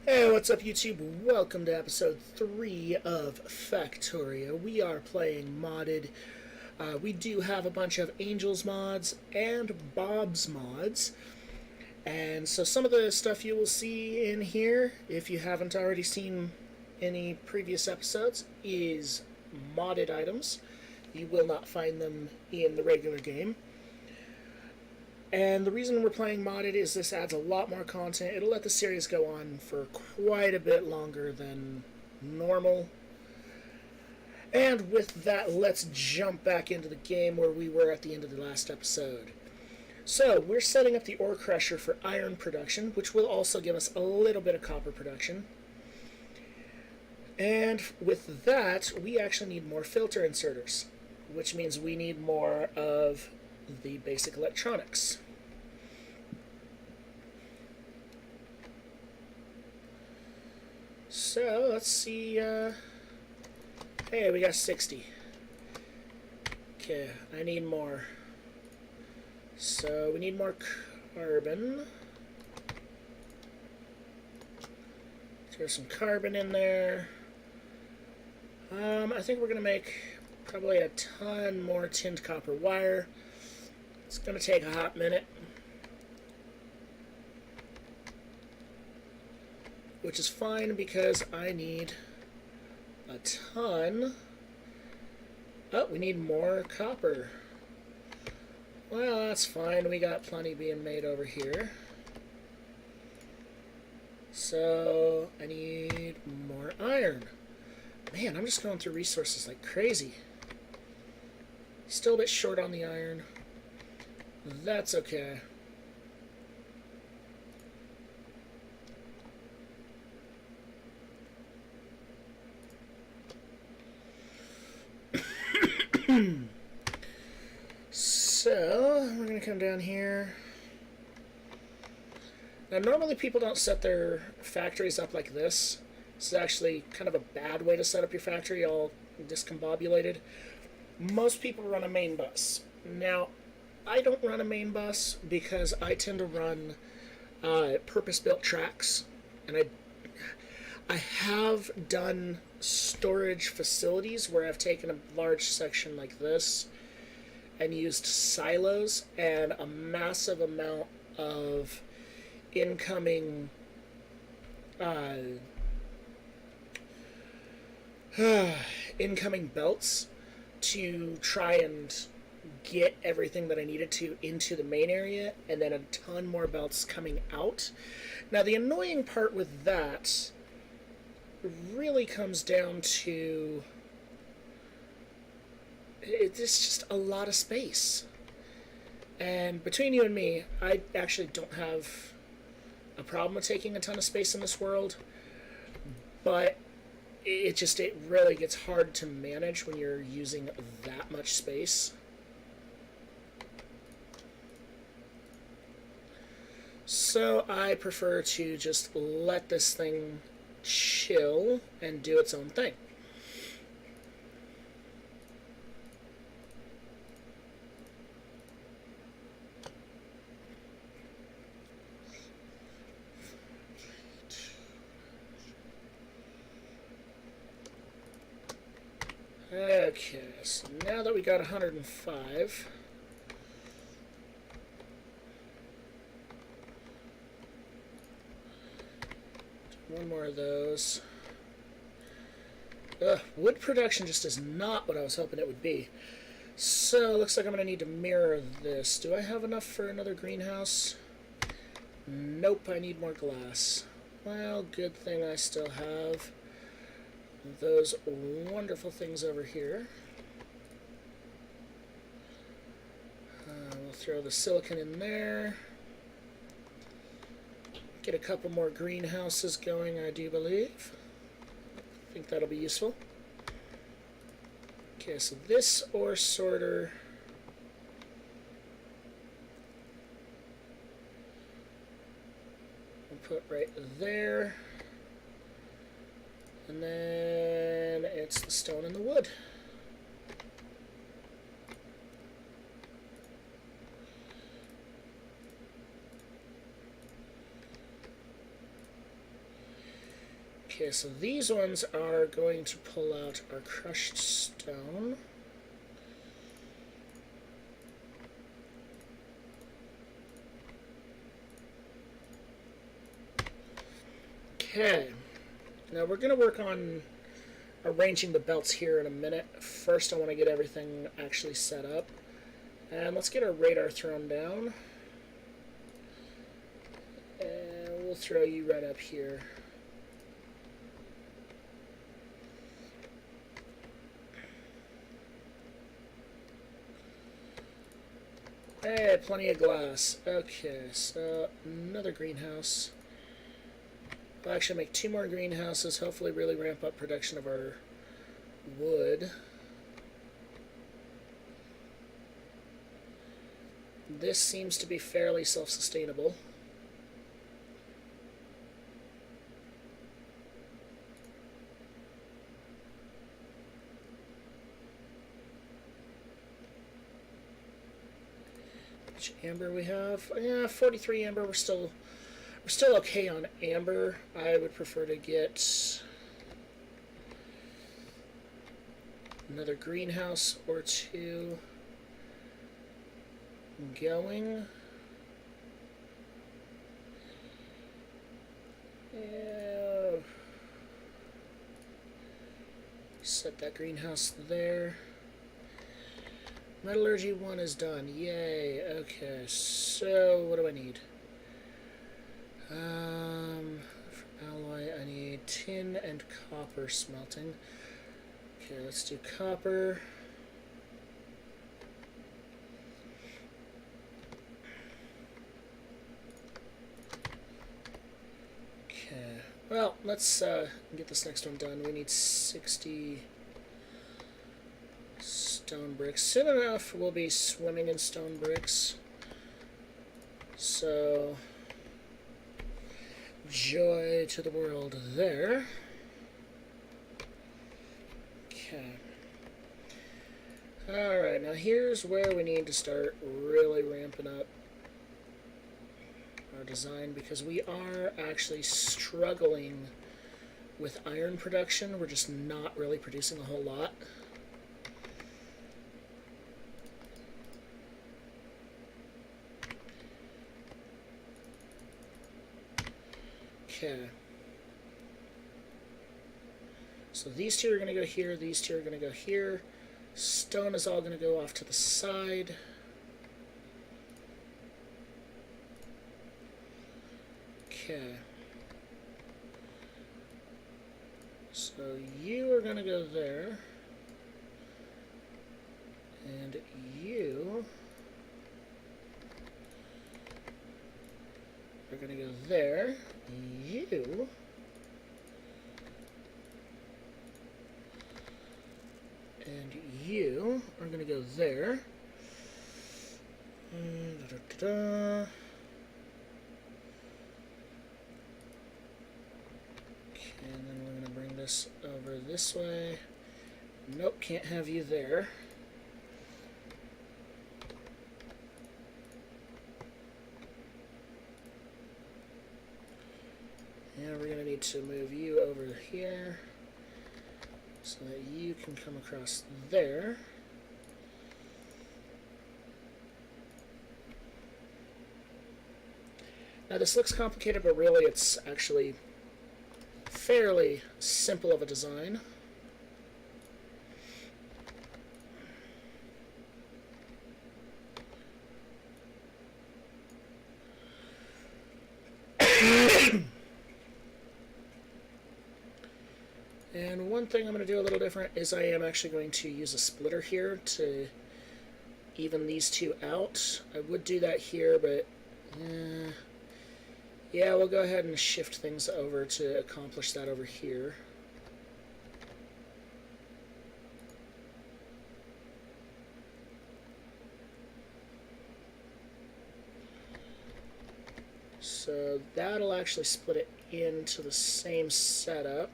Hey, what's up YouTube? Welcome to episode 3 of Factorio. We are playing modded. We do have a bunch of Angels mods and Bob's mods. And so some of the stuff you will see in here, if you haven't already seen any previous episodes, is modded items. You will not find them in the regular game. And the reason we're playing modded is this adds a lot more content. It'll let the series go on for quite a bit longer than normal. And with that, let's jump back into the game where we were at the end of the last episode. So, we're setting up the ore crusher for iron production, which will also give us a little bit of copper production. And with that, we actually need more filter inserters, which means we need more of the basic electronics. So let's see. Hey, we got 60. Okay, I need more. So we need more carbon. There's some carbon in there. I think we're gonna make probably a ton more tinned copper wire. It's going to take a hot minute, which is fine because I need a ton. Oh, we need more copper. Well, that's fine. We got plenty being made over here. So, I need more iron. Man, I'm just going through resources like crazy. Still a bit short on the iron. That's okay. So, we're going to come down here. Now, normally people don't set their factories up like this. This is actually kind of a bad way to set up your factory, all discombobulated. Most people run a main bus. Now, I don't run a main bus because I tend to run purpose-built tracks, and I have done storage facilities where I've taken a large section like this and used silos and a massive amount of incoming incoming belts to try and get everything that I needed to into the main area, and then a ton more belts coming out. Now, the annoying part with that really comes down to it's just a lot of space. And between you and me, I actually don't have a problem with taking a ton of space in this world, but it really gets hard to manage when you're using that much space. So I prefer to just let this thing chill and do its own thing. Okay, so now that we got 105, one more of those. Wood production just is not what I was hoping it would be. So, looks like I'm going to need to mirror this. Do I have enough for another greenhouse? Nope, I need more glass. Well, good thing I still have those wonderful things over here. We'll throw the silicon in there. Get a couple more greenhouses going, I do believe. I think that'll be useful. Okay, so this ore sorter we'll put right there. And then it's the stone and the wood. Okay, so these ones are going to pull out our crushed stone. Okay, now we're going to work on arranging the belts here in a minute. First, I want to get everything actually set up. And let's get our radar thrown down. And we'll throw you right up here. Hey, plenty of glass. Okay, so another greenhouse. I'll actually make 2 more greenhouses, hopefully really ramp up production of our wood. This seems to be fairly self-sustainable. Which amber we have? Yeah, 43 amber. We're still okay on amber. I would prefer to get another greenhouse or 2 going. Yeah. Set that greenhouse there. Metallurgy 1 is done. Yay. Okay, so what do I need? For alloy, I need tin and copper smelting. Okay, let's do copper. Okay, well, let's get this next one done. We need 60 stone bricks. Soon enough, we'll be swimming in stone bricks. So, joy to the world there. Okay. Alright, now here's where we need to start really ramping up our design, because we are actually struggling with iron production. We're just not really producing a whole lot. Okay. So these 2 are going to go here, these 2 are going to go here. Stone is all going to go off to the side. Okay. So you are going to go there. And you are going to go there. You and you are going to go there. Okay, and then we're going to bring this over this way. Nope, can't have you there. And we're going to need to move you over here so that you can come across there. Now this looks complicated, but really it's actually fairly simple of a design. And one thing I'm going to do a little different is I am actually going to use a splitter here to even these 2 out. I would do that here, but yeah, we'll go ahead and shift things over to accomplish that over here. So that'll actually split it into the same setup.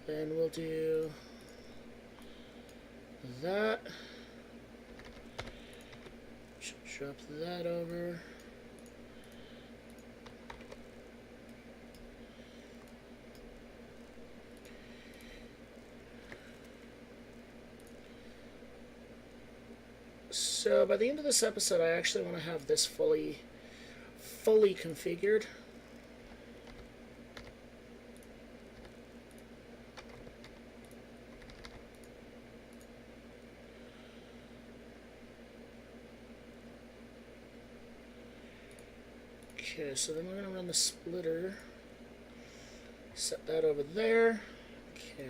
Then we'll do that. Drop that over. So by the end of this episode, I actually want to have this fully configured. Okay, so then we're going to run the splitter. Set that over there. Okay.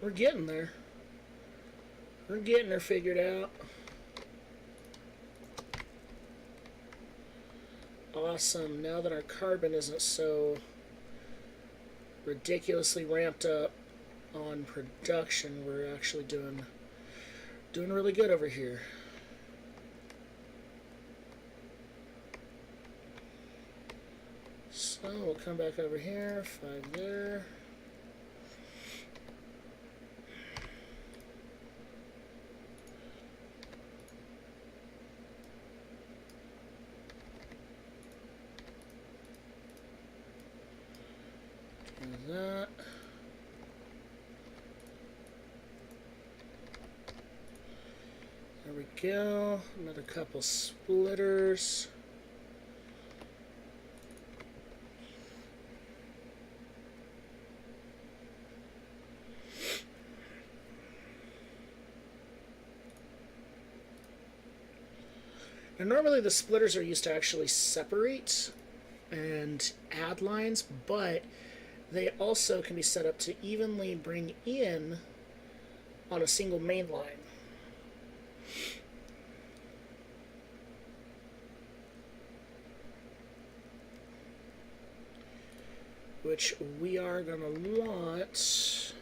We're getting there. We're getting her figured out. Awesome. Now that our carbon isn't so ridiculously ramped up on production, we're actually doing really good over here. So we'll come back over here, 5 there. That. There we go. Another couple splitters. Now, normally the splitters are used to actually separate and add lines, but they also can be set up to evenly bring in on a single main line. Which we are going to want.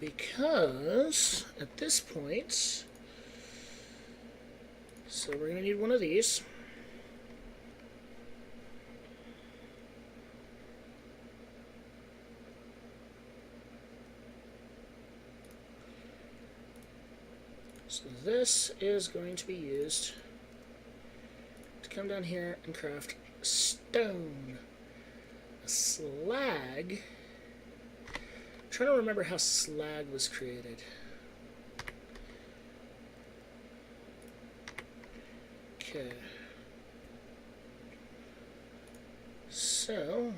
Because at this point, so we're going to need one of these. So this is going to be used to come down here and craft stone. A slag. I'm trying to remember how slag was created. Okay. So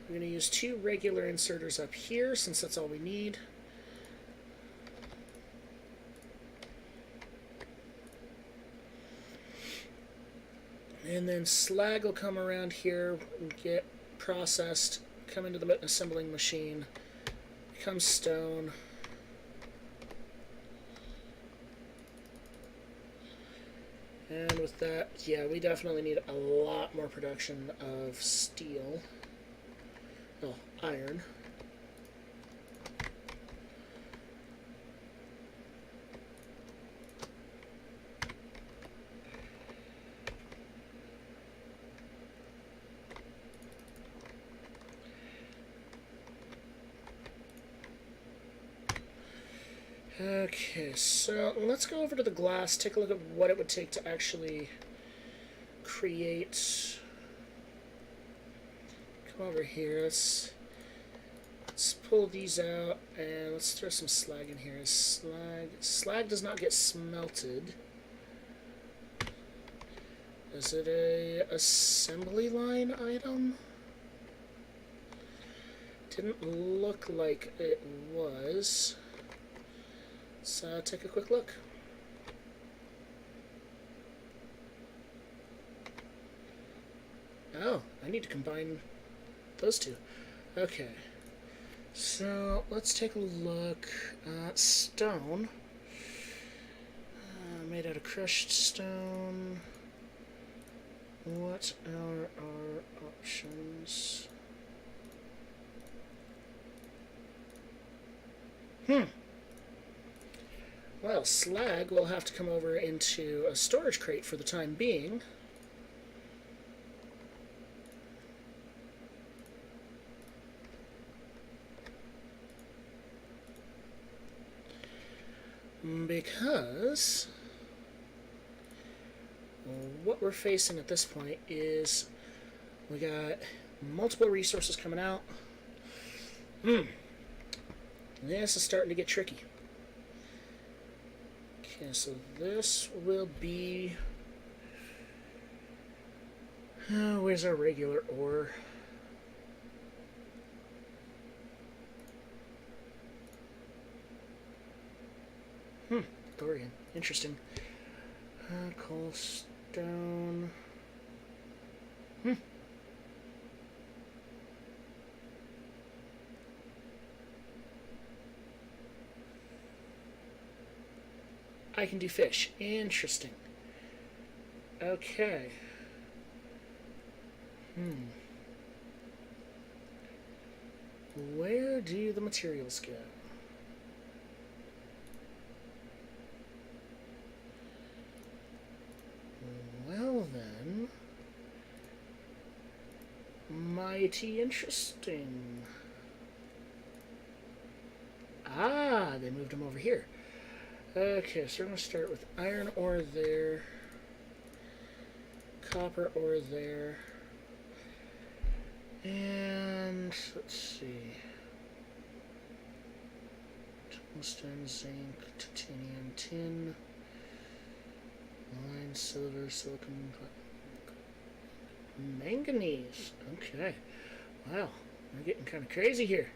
we're going to use 2 regular inserters up here since that's all we need. And then slag will come around here, get processed, come into the assembling machine, become stone. And with that, yeah, we definitely need a lot more production of steel. Oh, iron. Okay, so let's go over to the glass, take a look at what it would take to actually create. Come over here, let's pull these out, and let's throw some slag in here. Slag does not get smelted. Is it a assembly line item? Didn't look like it was. Let's take a quick look. Oh, I need to combine those two. Okay. So, let's take a look at stone. Made out of crushed stone. What are our options? Well, slag will have to come over into a storage crate for the time being. Because what we're facing at this point is we got multiple resources coming out. This is starting to get tricky. Okay, so this will be... where's our regular ore? Dorian. Interesting. Coal stone. I can do fish. Interesting. Okay. Where do the materials go? Well then, mighty interesting. Ah, they moved them over here. Okay, so we're going to start with iron ore there, copper ore there, and let's see, tungsten, zinc, titanium, tin, line, silver, silicon, manganese. Okay, wow, we're getting kind of crazy here.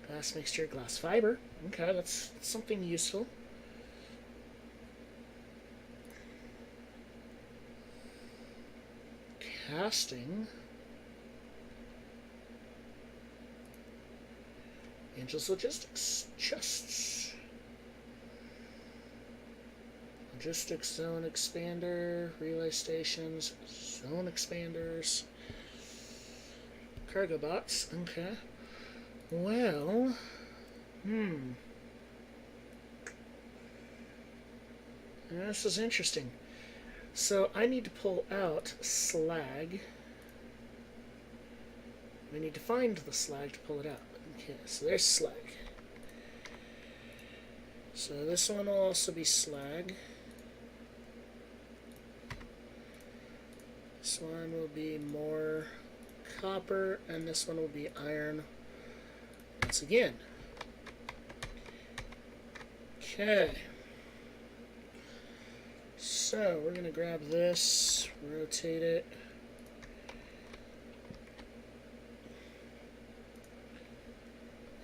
Glass mixture, glass fiber. Okay, that's something useful. Casting. Angels Logistics. Chests. Logistics zone expander. Relay stations. Zone expanders. Cargo box. Okay. Well, this is interesting. So I need to pull out slag. We need to find the slag to pull it out. Okay, so there's slag. So this one will also be slag. This one will be more copper, and this one will be iron. Once again. Okay. So we're going to grab this, rotate it.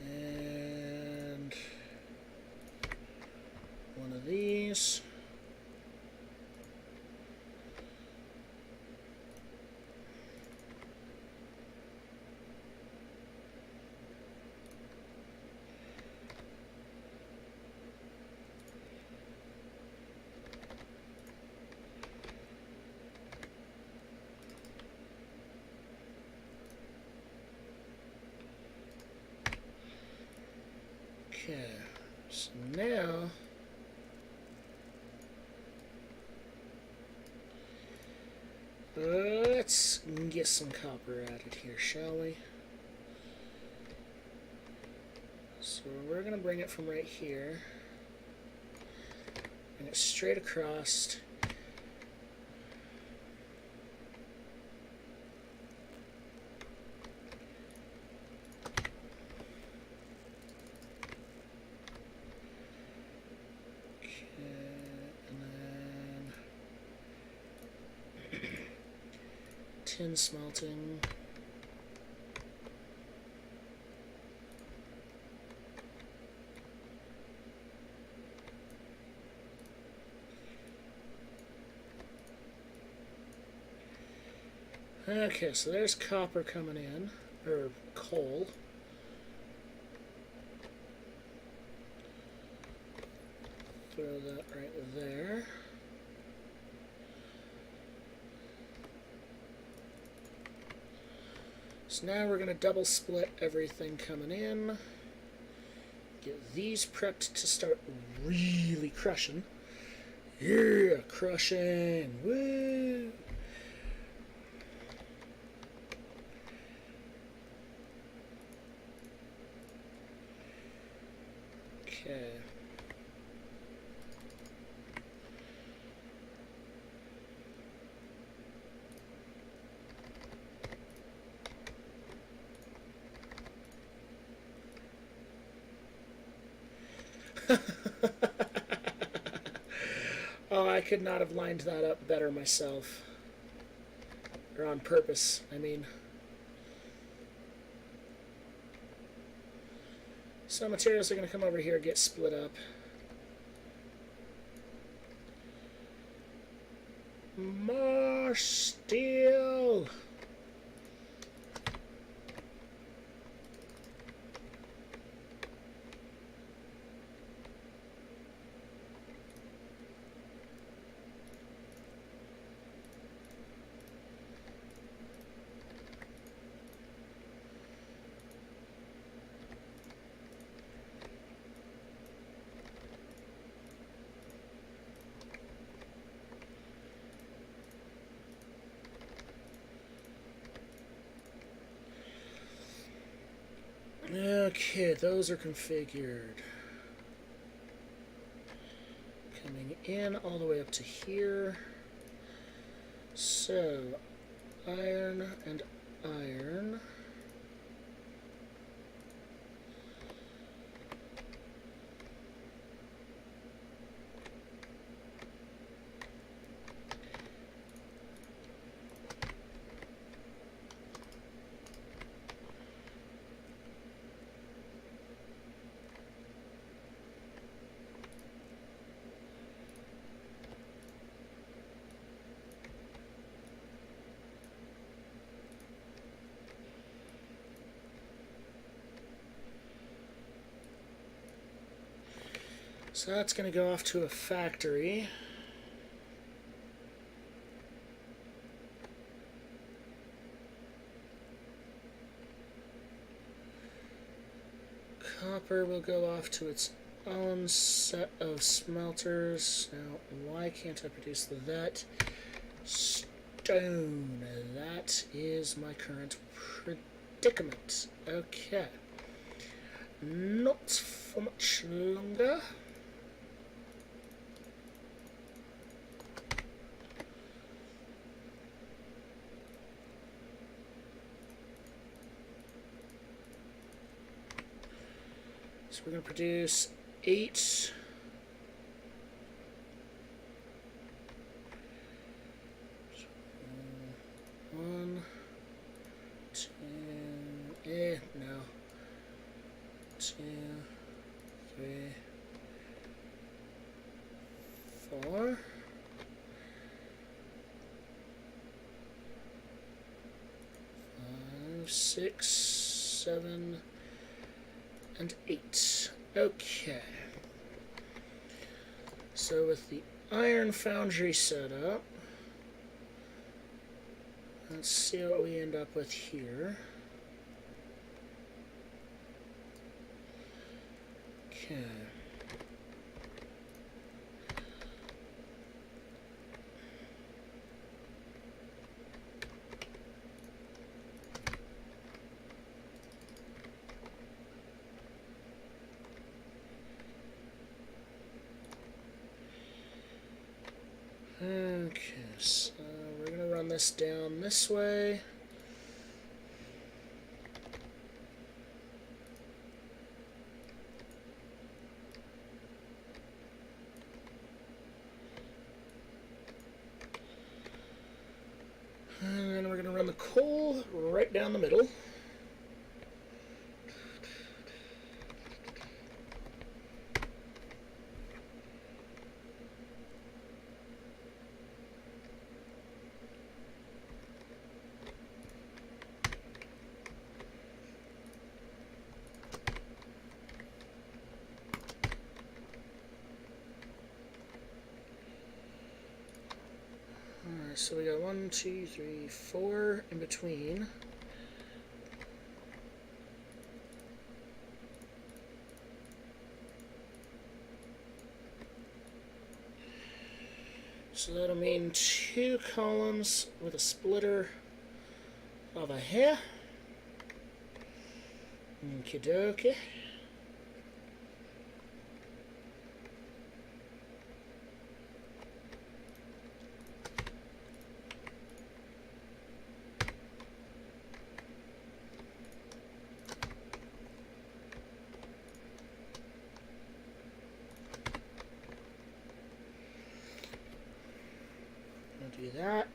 And one of these. Okay, so now let's get some copper added here, shall we? So we're going to bring it from right here, bring it straight across. Tin smelting. Okay, so there's copper coming in, or coal. Throw that right there. So now we're going to double split everything coming in. Get these prepped to start really crushing. Yeah, crushing. Woo! Okay. Oh, I could not have lined that up better myself. Or on purpose, I mean. So materials are going to come over here, get split up. More steel! Okay, those are configured. Coming in all the way up to here. So, iron and iron. So that's going to go off to a factory. Copper will go off to its own set of smelters. Now, why can't I produce that? Stone. That is my current predicament. Okay. Not for much longer. So we're going to produce 8. One, two, no. 2, 3, 4. 5, 6, 7, and 8. Okay. So with the iron foundry set up, let's see what we end up with here. Okay. Okay, so we're going to run this down this way. And then we're going to run the coal right down the middle. Alright, so we got 1, 2, 3, 4 in between. So that'll mean 2 columns with a splitter over here. Okie dokie. Do that.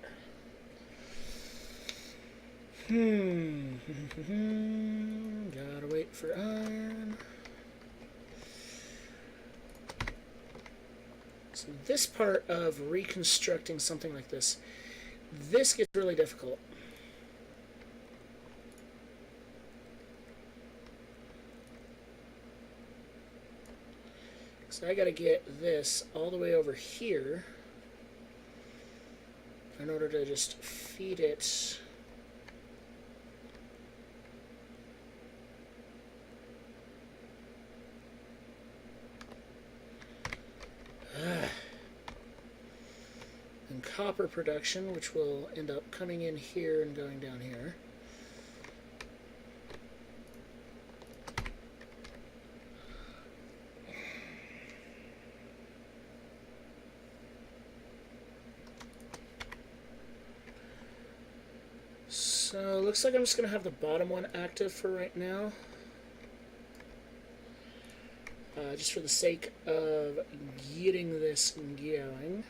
Gotta wait for iron. So this part of reconstructing something like this gets really difficult. So I gotta get this all the way over here in order to just feed it. And copper production, which will end up coming in here and going down here. So looks like I'm just going to have the bottom one active for right now. Just for the sake of getting this going.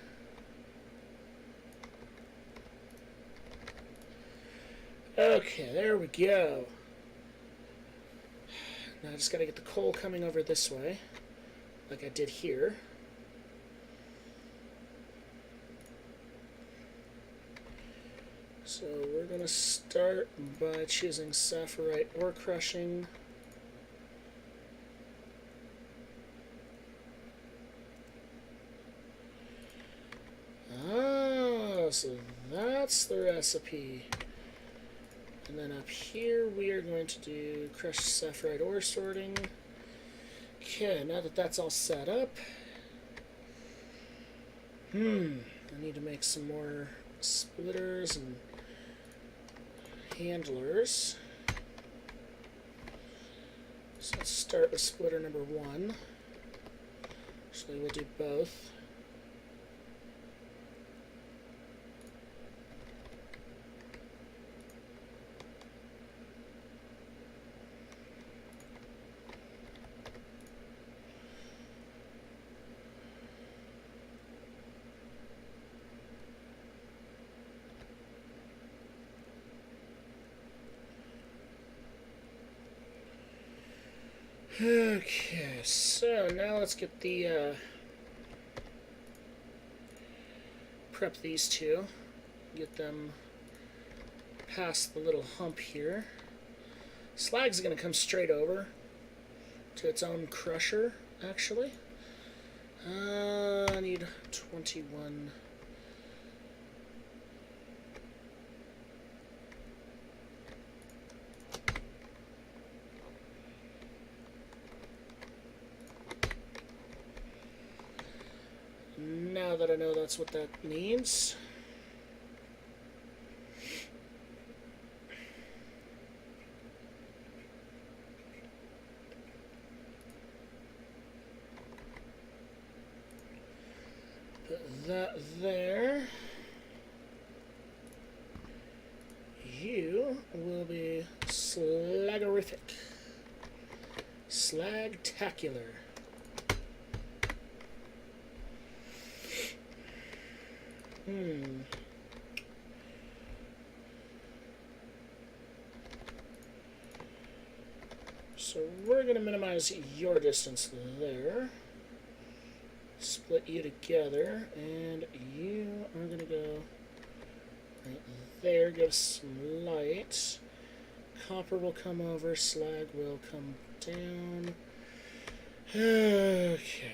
Okay, there we go. Now I just got to get the coal coming over this way, like I did here. So we're going to start by choosing sapphirite ore crushing. Oh, so that's the recipe. And then up here we are going to do crushed sapphirite ore sorting. Okay, now that that's all set up, I need to make some more splitters and handlers. So let's start with splitter number 1. Actually, we'll do both. Okay, so now let's get the prep these two, get them past the little hump here. Slag's going to come straight over to its own crusher, actually. I need 21. Now that I know that's what that means, put that there. You will be slagorific. Slagtacular. So we're going to minimize your distance there. Split you together, and you are going to go right there. Give us some light. Copper will come over. Slag will come down. Okay.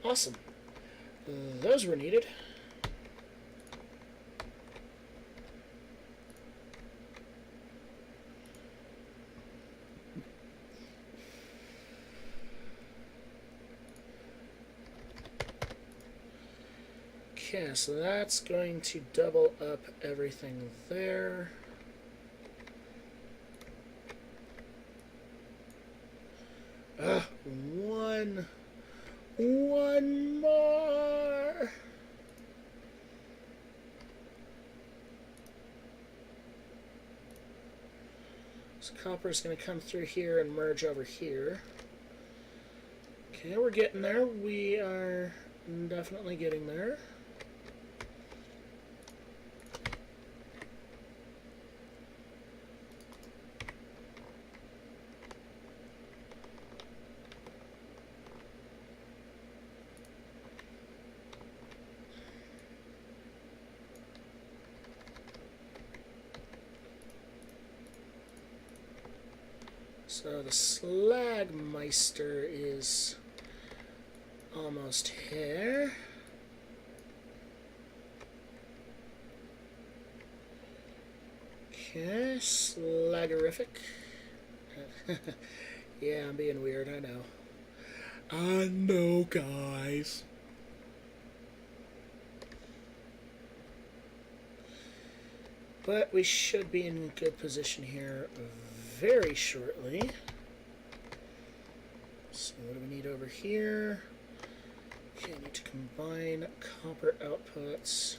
Awesome. Those were needed. Okay, so that's going to double up everything there. One more. So copper is going to come through here and merge over here. Okay, we're getting there. We are definitely getting there. So the Slagmeister is almost here. Okay, Slagorific. Yeah, I'm being weird, I know. I know, guys. But we should be in good position here very shortly. So what do we need over here? Okay, I need to combine copper outputs.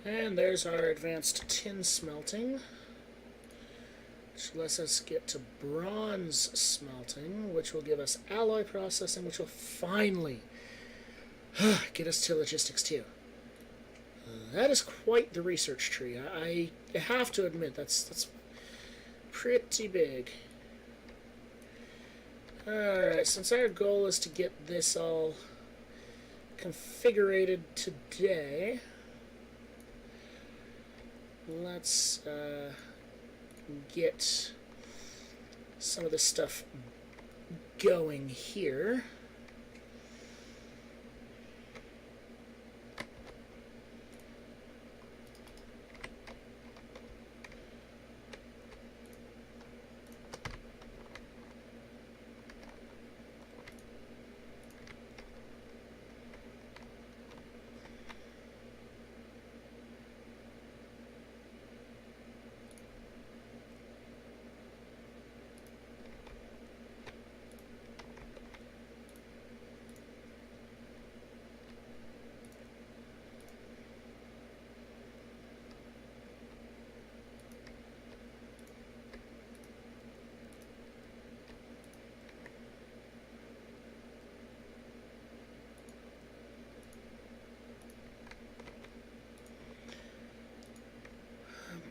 And there's our advanced tin smelting, which lets us get to bronze smelting, which will give us alloy processing, which will finally get us to logistics 2. That is quite the research tree. I have to admit, that's pretty big. Alright, since our goal is to get this all configured today, let's get some of this stuff going here.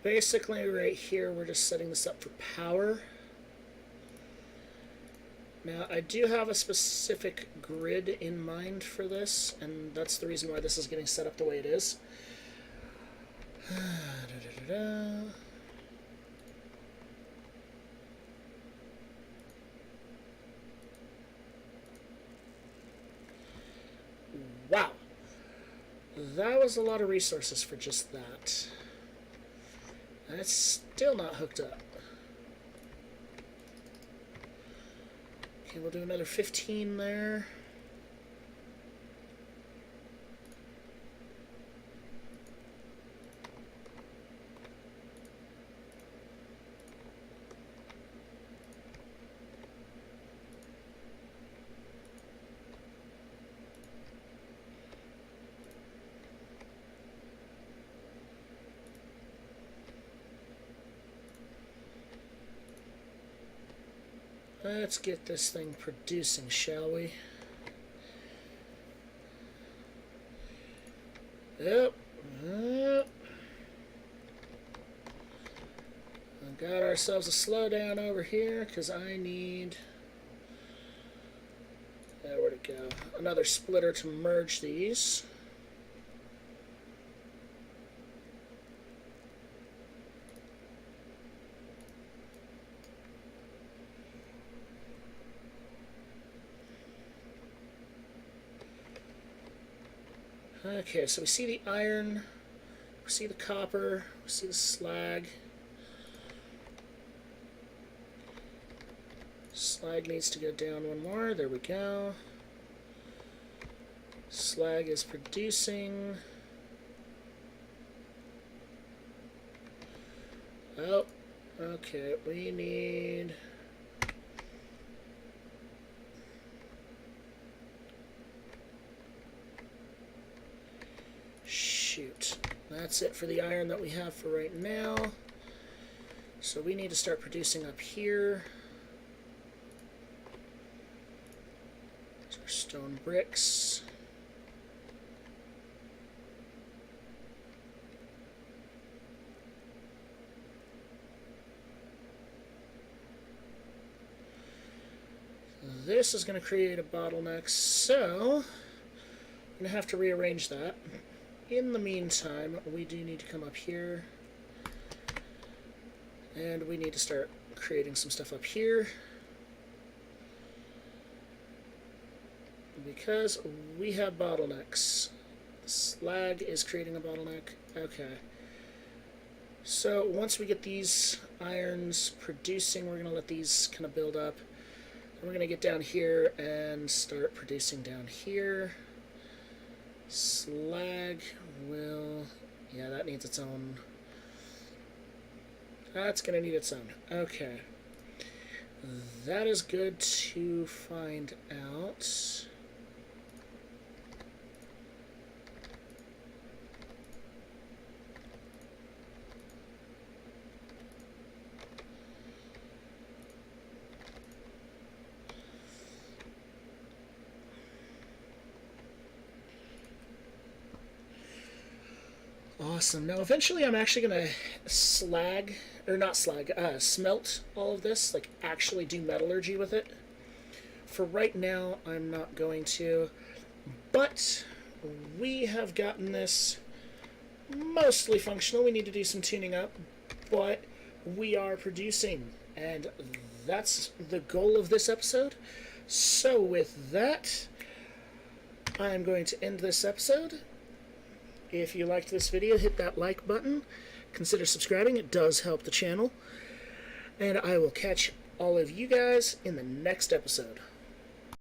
Basically, right here, we're just setting this up for power. Now, I do have a specific grid in mind for this, and that's the reason why this is getting set up the way it is. Wow. That was a lot of resources for just that. And it's still not hooked up. Okay, we'll do another 15 there. Let's get this thing producing, shall we? Yep. Got ourselves a slowdown over here because I need... where'd it go? Another splitter to merge these. Okay, so we see the iron, we see the copper, we see the slag. Slag needs to go down one more. There we go. Slag is producing. Oh, okay, we need... Shoot. That's it for the iron that we have for right now. So we need to start producing up here. There's our stone bricks. This is going to create a bottleneck, so I'm going to have to rearrange that. In the meantime, we do need to come up here, and we need to start creating some stuff up here, because we have bottlenecks. Slag is creating a bottleneck. Okay. So once we get these irons producing, we're going to let these kind of build up. And we're going to get down here and start producing down here. Slag will... yeah, that needs its own... that's going to need its own. Okay. That is good to find out. Awesome. Now, eventually I'm actually going to smelt all of this, like actually do metallurgy with it. For right now, I'm not going to, but we have gotten this mostly functional. We need to do some tuning up, but we are producing, and that's the goal of this episode. So with that, I'm going to end this episode. If you liked this video, hit that like button. Consider subscribing. It does help the channel. And I will catch all of you guys in the next episode.